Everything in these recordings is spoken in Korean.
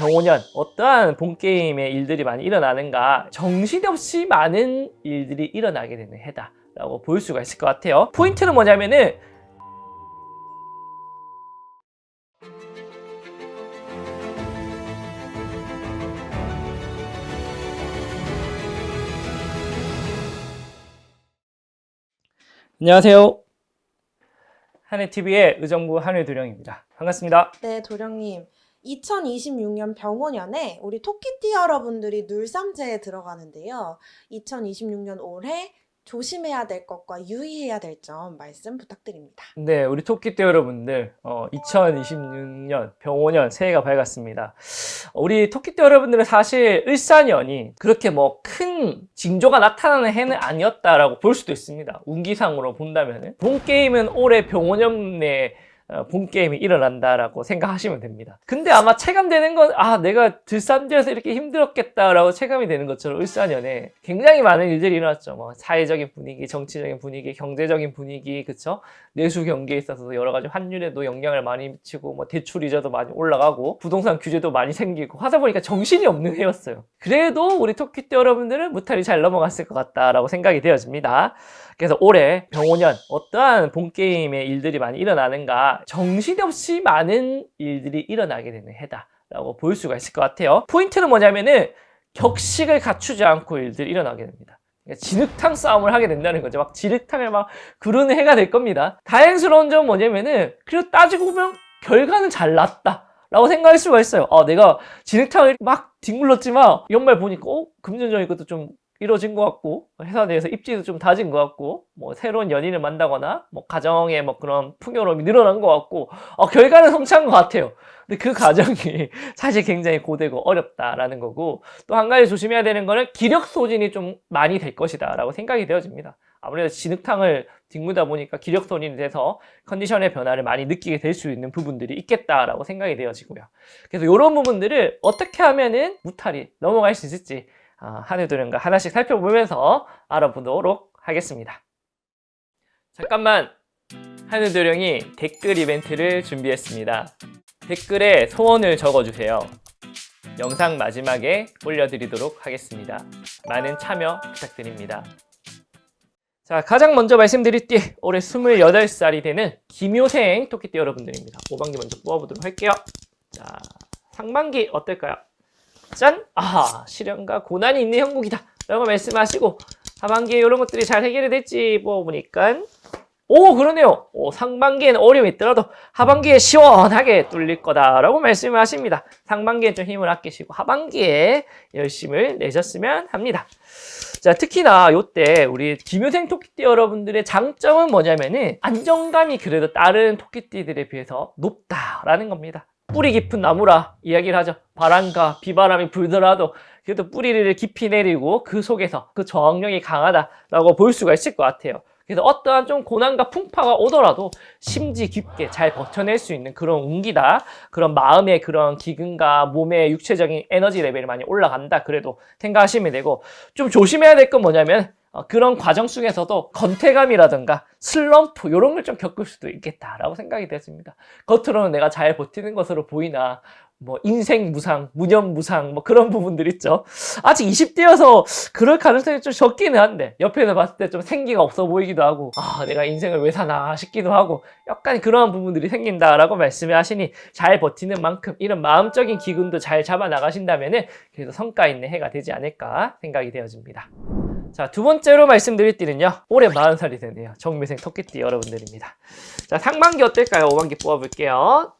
병오년 어떠한 본게임의 일들이 많이 일어나는가, 정신없이 많은 일들이 일어나게 되는 해다 라고 볼 수가 있을 것 같아요. 포인트는 뭐냐면은 안녕하세요. 한해TV의 의정부 한해도령입니다. 반갑습니다. 네, 도령님. 2026년 병오년에 우리 토끼띠 여러분들이 눌삼재에 들어가는데요. 2026년 올해 조심해야 될 것과 유의해야 될 점 말씀 부탁드립니다. 네, 우리 토끼띠 여러분들 2026년 병오년 새해가 밝았습니다. 우리 토끼띠 여러분들은 사실 을사년이 그렇게 뭐 큰 징조가 나타나는 해는 아니었다라고 볼 수도 있습니다. 운기상으로 본다면은 본게임은 올해 병오년 내에 본게임이 일어난다라고 생각하시면 됩니다. 근데 아마 체감되는 건 내가 들삼지에서 이렇게 힘들었겠다라고 체감이 되는 것처럼 을사년에 굉장히 많은 일들이 일어났죠. 뭐 사회적인 분위기, 정치적인 분위기, 경제적인 분위기, 그쵸? 내수 경기에 있어서 여러 가지 환율에도 영향을 많이 미치고 뭐 대출 이자도 많이 올라가고 부동산 규제도 많이 생기고 하다 보니까 정신이 없는 해였어요. 그래도 우리 토끼띠 여러분들은 무탈이 잘 넘어갔을 것 같다라고 생각이 되어집니다. 그래서 올해 병오년 어떠한 본게임의 일들이 많이 일어나는가, 정신없이 많은 일들이 일어나게 되는 해다라고 볼 수가 있을 것 같아요. 포인트는 뭐냐면은 격식을 갖추지 않고 일들이 일어나게 됩니다. 그러니까 진흙탕 싸움을 하게 된다는 거죠. 막 진흙탕을 막 그르는 해가 될 겁니다. 다행스러운 점은 뭐냐면은 그래도 따지고 보면 결과는 잘 났다 라고 생각할 수가 있어요. 내가 진흙탕을 막 뒹굴렀지만 연말 보니까 금전적인 것도 좀 이루어진 것 같고, 회사 내에서 입지도 좀 다진 것 같고, 뭐 새로운 연인을 만나거나 뭐 가정에 뭐 그런 풍요로움이 늘어난 것 같고, 결과는 성취한 것 같아요. 근데 그 과정이 사실 굉장히 고되고 어렵다라는 거고, 또 한 가지 조심해야 되는 거는 기력 소진이 좀 많이 될 것이다 라고 생각이 되어집니다. 아무래도 진흙탕을 뒹구다 보니까 기력 소진이 돼서 컨디션의 변화를 많이 느끼게 될 수 있는 부분들이 있겠다라고 생각이 되어지고요. 그래서 이런 부분들을 어떻게 하면은 무탈이 넘어갈 수 있을지 한해도령과 하나씩 살펴보면서 알아보도록 하겠습니다. 잠깐만, 한해도령이 댓글 이벤트를 준비했습니다. 댓글에 소원을 적어주세요. 영상 마지막에 올려드리도록 하겠습니다. 많은 참여 부탁드립니다. 자, 가장 먼저 말씀드릴 띠, 올해 28살이 되는 김효생 토끼띠 여러분들입니다. 5반기 먼저 뽑아보도록 할게요. 자, 상반기 어떨까요? 짠! 시련과 고난이 있는 형국이다 라고 말씀하시고, 하반기에 이런 것들이 잘 해결이 될지 뽑아보니까 그러네요. 상반기에는 어려움이 있더라도 하반기에 시원하게 뚫릴 거다라고 말씀을 하십니다. 상반기에 좀 힘을 아끼시고 하반기에 열심을 내셨으면 합니다. 자, 특히나 요때 우리 김효생 토끼띠 여러분들의 장점은 뭐냐면은 안정감이 그래도 다른 토끼띠들에 비해서 높다라는 겁니다. 뿌리 깊은 나무라 이야기를 하죠. 바람과 비바람이 불더라도 그래도 뿌리를 깊이 내리고 그 속에서 그 저항력이 강하다라고 볼 수가 있을 것 같아요. 그래서 어떠한 좀 고난과 풍파가 오더라도 심지 깊게 잘 버텨낼 수 있는 그런 운기다. 그런 마음의 그런 기근과 몸의 육체적인 에너지 레벨이 많이 올라간다. 그래도 생각하시면 되고, 좀 조심해야 될 건 뭐냐면 그런 과정 속에서도 건태감이라든가 슬럼프 이런 걸 좀 겪을 수도 있겠다라고 생각이 됐습니다. 겉으로는 내가 잘 버티는 것으로 보이나 뭐 인생 무상, 무념 무상 뭐 그런 부분들 있죠. 아직 20대여서 그럴 가능성이 좀 적기는 한데 옆에서 봤을 때 좀 생기가 없어 보이기도 하고 내가 인생을 왜 사나 싶기도 하고 약간 그러한 부분들이 생긴다라고 말씀을 하시니 잘 버티는 만큼 이런 마음적인 기근도 잘 잡아 나가신다면은 그래도 성과 있는 해가 되지 않을까 생각이 되어집니다. 자, 두 번째로 말씀드릴 띠는요, 올해 40살이 되네요. 정미생 토끼띠 여러분들입니다. 자, 상반기 어떨까요? 5반기 뽑아볼게요.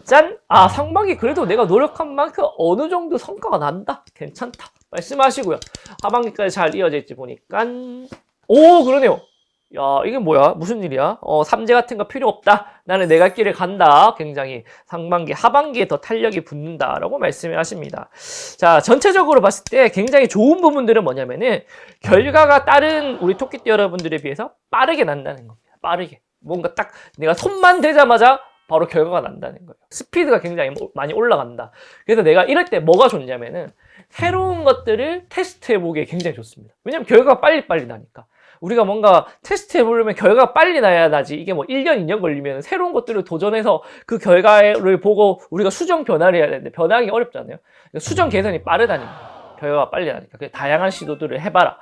짠! 상반기 그래도 내가 노력한 만큼 어느 정도 성과가 난다? 괜찮다. 말씀하시고요. 하반기까지 잘 이어질지 보니까 그러네요. 야, 이게 뭐야? 무슨 일이야? 삼재 같은 거 필요 없다. 나는 내 갈 길을 간다. 굉장히 상반기, 하반기에 더 탄력이 붙는다라고 말씀을 하십니다. 자, 전체적으로 봤을 때 굉장히 좋은 부분들은 뭐냐면은 결과가 다른 우리 토끼띠 여러분들에 비해서 빠르게 난다는 겁니다. 빠르게. 뭔가 딱 내가 손만 대자마자 바로 결과가 난다는 거예요. 스피드가 굉장히 많이 올라간다. 그래서 내가 이럴 때 뭐가 좋냐면은 새로운 것들을 테스트해보기에 굉장히 좋습니다. 왜냐면 결과가 빨리빨리 나니까. 우리가 뭔가 테스트 해보려면 결과가 빨리 나야 나지. 이게 뭐 1년, 2년 걸리면 새로운 것들을 도전해서 그 결과를 보고 우리가 수정 변화를 해야 되는데 변화하기 어렵잖아요. 그러니까 수정 개선이 빠르다니까. 결과가 빨리 나니까. 다양한 시도들을 해봐라.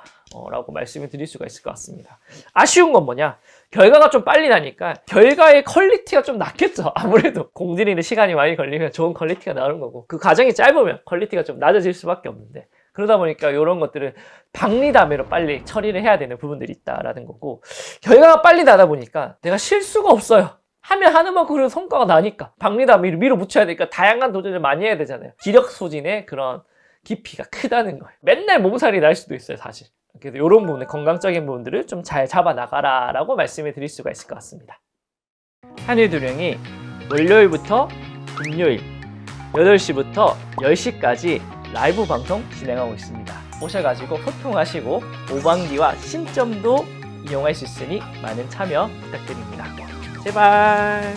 라고 말씀을 드릴 수가 있을 것 같습니다. 아쉬운 건 뭐냐? 결과가 좀 빨리 나니까 결과의 퀄리티가 좀 낮겠죠. 아무래도 공들이는 시간이 많이 걸리면 좋은 퀄리티가 나오는 거고 그 과정이 짧으면 퀄리티가 좀 낮아질 수밖에 없는데 그러다 보니까 이런 것들은 박리담회로 빨리 처리를 해야 되는 부분들이 있다라는 거고 결과가 빨리 나다 보니까 내가 실수가 없어요. 하면 하는 만큼 그런 성과가 나니까 박리담회를 밀어붙여야 되니까 다양한 도전을 많이 해야 되잖아요. 기력 소진의 그런 깊이가 크다는 거예요. 맨날 몸살이 날 수도 있어요, 사실. 그래서 이런 부분에 건강적인 부분들을 좀 잘 잡아 나가라 라고 말씀을 드릴 수가 있을 것 같습니다. 한일두령이 월요일부터 금요일 8시부터 10시까지 라이브 방송 진행하고 있습니다. 오셔가지고 소통하시고 오방기와 신점도 이용할 수 있으니 많은 참여 부탁드립니다. 제발.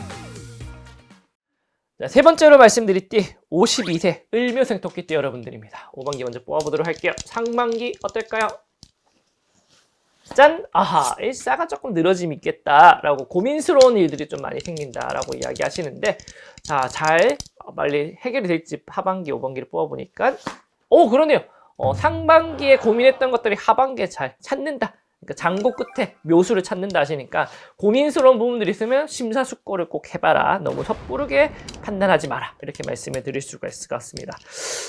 자, 세 번째로 말씀드릴 띠 52세 을묘생 토끼띠 여러분들입니다. 오방기 먼저 뽑아보도록 할게요. 상반기 어떨까요? 짠! 아하, 일사가 조금 늘어짐이 있겠다라고 고민스러운 일들이 좀 많이 생긴다라고 이야기하시는데 자, 잘 빨리 해결이 될지 하반기, 오반기를 뽑아보니까 그러네요. 상반기에 고민했던 것들이 하반기에 잘 찾는다. 그러니까 장고 끝에 묘수를 찾는다 하시니까 고민스러운 부분들이 있으면 심사숙고를 꼭 해봐라. 너무 섣부르게 판단하지 마라. 이렇게 말씀을 드릴 수가 있을 것 같습니다.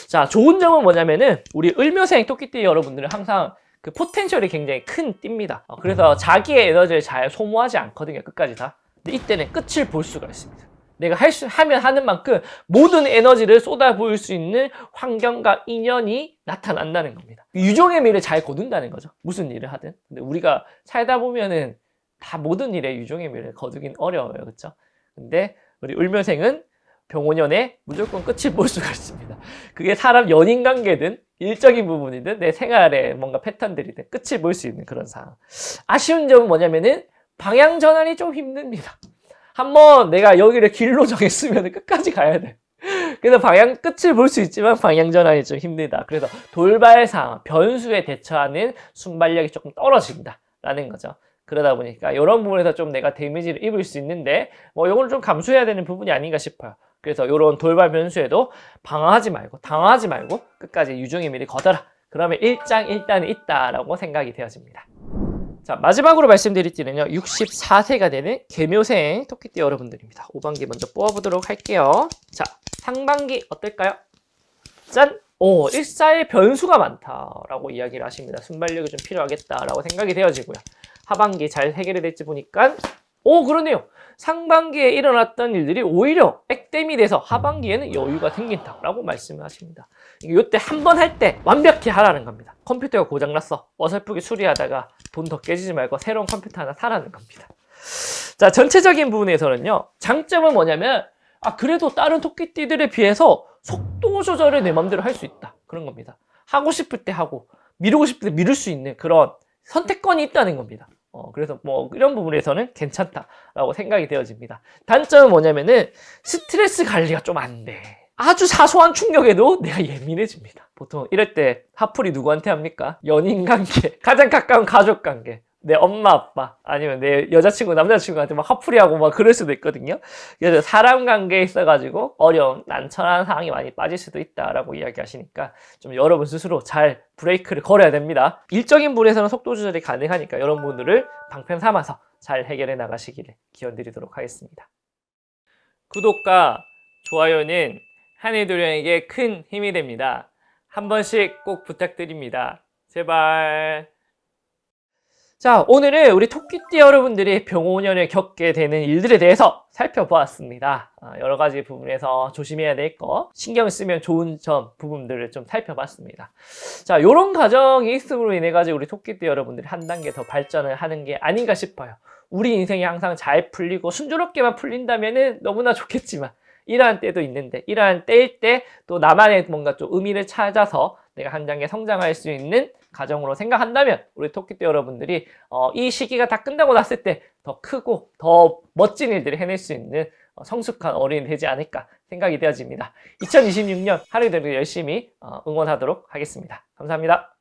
자, 좋은 점은 뭐냐면은 우리 을묘생 토끼띠 여러분들은 항상 그 포텐셜이 굉장히 큰 띠입니다. 그래서 자기의 에너지를 잘 소모하지 않거든요. 끝까지 다. 근데 이때는 끝을 볼 수가 있습니다. 내가 하면 하는 만큼 모든 에너지를 쏟아부을 수 있는 환경과 인연이 나타난다는 겁니다. 유종의 미를 잘 거둔다는 거죠. 무슨 일을 하든. 근데 우리가 살다 보면은 다 모든 일에 유종의 미를 거두긴 어려워요. 그렇죠? 근데 우리 을묘생은 병오년에 무조건 끝을 볼 수가 있습니다. 그게 사람 연인 관계든 일적인 부분이든 내 생활에 뭔가 패턴들이든 끝을 볼 수 있는 그런 상황. 아쉬운 점은 뭐냐면은 방향 전환이 좀 힘듭니다. 한번 내가 여기를 길로 정했으면 끝까지 가야 돼. 그래서 끝을 볼 수 있지만 방향 전환이 좀 힘들다. 그래서 돌발 상황, 변수에 대처하는 순발력이 조금 떨어진다라는 거죠. 그러다 보니까 이런 부분에서 좀 내가 데미지를 입을 수 있는데 이걸 좀 감수해야 되는 부분이 아닌가 싶어요. 그래서 이런 돌발 변수에도 당황하지 말고 끝까지 유종의 미를 거둬라. 그러면 일장일단이 있다라고 생각이 되어집니다. 자, 마지막으로 말씀드릴 띠는요 64세가 되는 개묘생 토끼띠 여러분들입니다. 5반기 먼저 뽑아보도록 할게요. 자, 상반기 어떨까요? 짠! 일사의 변수가 많다라고 이야기를 하십니다. 순발력이 좀 필요하겠다라고 생각이 되어지고요. 하반기 잘 해결이 될지 보니까 그러네요. 상반기에 일어났던 일들이 오히려 액땜이 돼서 하반기에는 여유가 생긴다라고 말씀을 하십니다. 이때 한 번 할 때 완벽히 하라는 겁니다. 컴퓨터가 고장났어. 어설프게 수리하다가 돈 더 깨지지 말고 새로운 컴퓨터 하나 사라는 겁니다. 자, 전체적인 부분에서는요. 장점은 뭐냐면 그래도 다른 토끼띠들에 비해서 속도 조절을 내 맘대로 할 수 있다. 그런 겁니다. 하고 싶을 때 하고 미루고 싶을 때 미룰 수 있는 그런 선택권이 있다는 겁니다. 그래서 이런 부분에서는 괜찮다라고 생각이 되어집니다. 단점은 뭐냐면은 스트레스 관리가 좀 안 돼. 아주 사소한 충격에도 내가 예민해집니다. 보통 이럴 때 화풀이 누구한테 합니까? 연인 관계, 가장 가까운 가족 관계, 내 엄마 아빠 아니면 내 여자친구 남자친구한테 막 화풀이하고 막 그럴 수도 있거든요. 그래서 사람 관계에 있어가지고 어려운 난처한 상황이 많이 빠질 수도 있다라고 이야기하시니까 좀 여러분 스스로 잘 브레이크를 걸어야 됩니다. 일적인 부분에서는 속도 조절이 가능하니까 이런 부분들을 방편 삼아서 잘 해결해 나가시기를 기원드리도록 하겠습니다. 구독과 좋아요는 한일도령에게 큰 힘이 됩니다. 한 번씩 꼭 부탁드립니다. 제발. 자, 오늘은 우리 토끼띠 여러분들이 병오년을 겪게 되는 일들에 대해서 살펴보았습니다. 여러 가지 부분에서 조심해야 될 거, 신경 쓰면 좋은 점 부분들을 좀 살펴봤습니다. 자, 이런 과정이 있음으로 인해 가지고 우리 토끼띠 여러분들이 한 단계 더 발전을 하는 게 아닌가 싶어요. 우리 인생이 항상 잘 풀리고 순조롭게만 풀린다면은 너무나 좋겠지만 이러한 때도 있는데 이러한 때일 때 또 나만의 뭔가 좀 의미를 찾아서 내가 한 단계 성장할 수 있는 가정으로 생각한다면 우리 토끼띠 여러분들이 이 시기가 다 끝나고 났을 때 더 크고 더 멋진 일들을 해낼 수 있는 성숙한 어른이 되지 않을까 생각이 되어집니다. 2026년 하루도 열심히 응원하도록 하겠습니다. 감사합니다.